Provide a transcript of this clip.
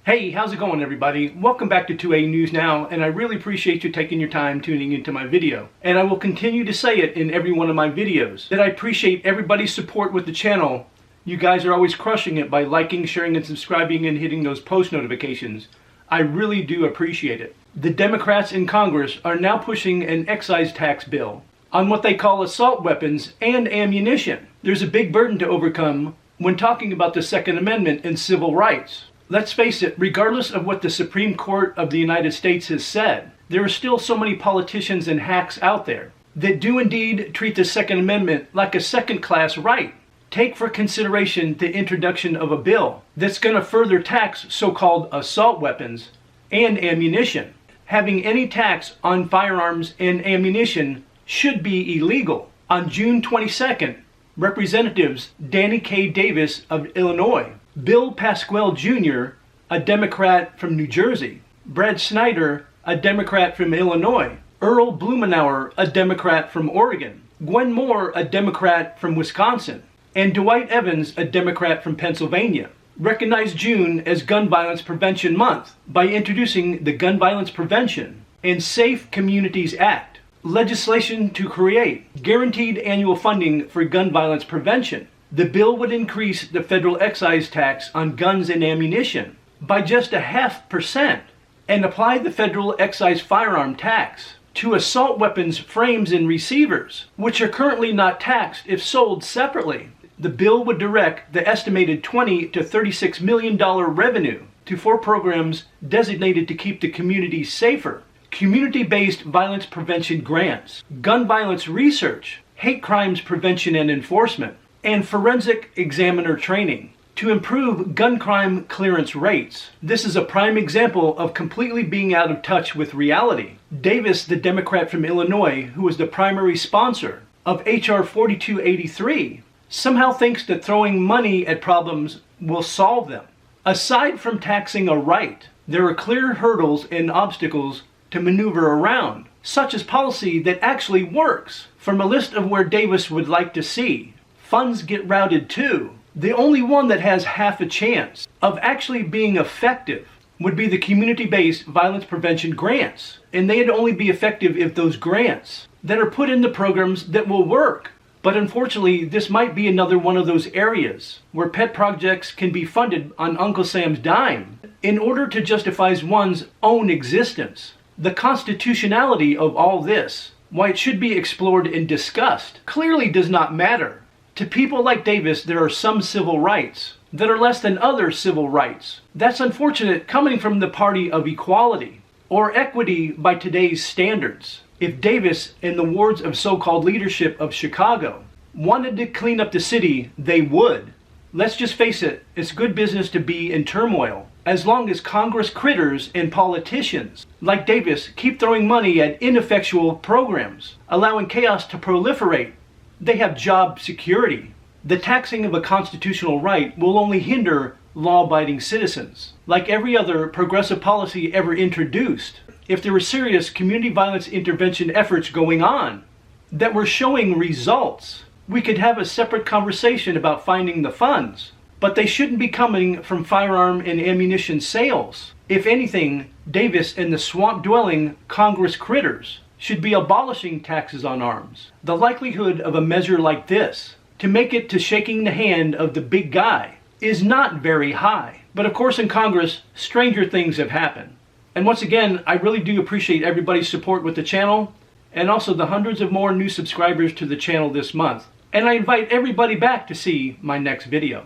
Hey, how's it going, everybody? Welcome back to 2A News Now, and I really appreciate you taking your time tuning into my video. And I will continue to say it in every one of my videos, that I appreciate everybody's support with the channel. You guys are always crushing it by liking, sharing, and subscribing and hitting those post notifications. I really do appreciate it. The Democrats in Congress are now pushing an excise tax bill on what they call assault weapons and ammunition. There's a big burden to overcome when talking about the Second Amendment and civil rights. Let's face it, regardless of what the Supreme Court of the United States has said, there are still so many politicians and hacks out there that do indeed treat the Second Amendment like a second-class right. Take for consideration the introduction of a bill that's going to further tax so-called assault weapons and ammunition. Having any tax on firearms and ammunition should be illegal. On June 22nd, Representatives Danny K. Davis of Illinois, Bill Pasquale Jr., a Democrat from New Jersey, Brad Snyder, a Democrat from Illinois, Earl Blumenauer, a Democrat from Oregon, Gwen Moore, a Democrat from Wisconsin, and Dwight Evans, a Democrat from Pennsylvania, recognized June as Gun Violence Prevention Month by introducing the Gun Violence Prevention and Safe Communities Act, legislation to create guaranteed annual funding for gun violence prevention. The bill would increase the federal excise tax on guns and ammunition by just 0.5% and apply the federal excise firearm tax to assault weapons frames and receivers, which are currently not taxed if sold separately. The bill would direct the estimated $20 to $36 million revenue to 4 programs designated to keep the community safer: community-based violence prevention grants, gun violence research, hate crimes prevention and enforcement, and forensic examiner training to improve gun crime clearance rates. This is a prime example of completely being out of touch with reality. Davis, the Democrat from Illinois, who was the primary sponsor of H.R. 4283, somehow thinks that throwing money at problems will solve them. Aside from taxing a right, there are clear hurdles and obstacles to maneuver around, such as policy that actually works. From a list of where Davis would like to see funds get routed to, the only one that has half a chance of actually being effective would be the community-based violence prevention grants. And they'd only be effective if those grants that are put in the programs that will work. But unfortunately, this might be another one of those areas where pet projects can be funded on Uncle Sam's dime in order to justify one's own existence. The constitutionality of all this, why it should be explored and discussed, clearly does not matter. To people like Davis, there are some civil rights that are less than other civil rights. That's unfortunate coming from the party of equality, or equity by today's standards. If Davis, in the words of so-called leadership of Chicago, wanted to clean up the city, they would. Let's just face it, it's good business to be in turmoil, as long as Congress critters and politicians like Davis keep throwing money at ineffectual programs, allowing chaos to proliferate. They have job security. The taxing of a constitutional right will only hinder law-abiding citizens. Like every other progressive policy ever introduced, if there were serious community violence intervention efforts going on that were showing results, we could have a separate conversation about finding the funds. But they shouldn't be coming from firearm and ammunition sales. If anything, Davis and the swamp-dwelling Congress critters should be abolishing taxes on arms. The likelihood of a measure like this to make it to shaking the hand of the big guy is not very high. But of course in Congress, stranger things have happened. And once again, I really do appreciate everybody's support with the channel, and also the hundreds of more new subscribers to the channel this month. And I invite everybody back to see my next video.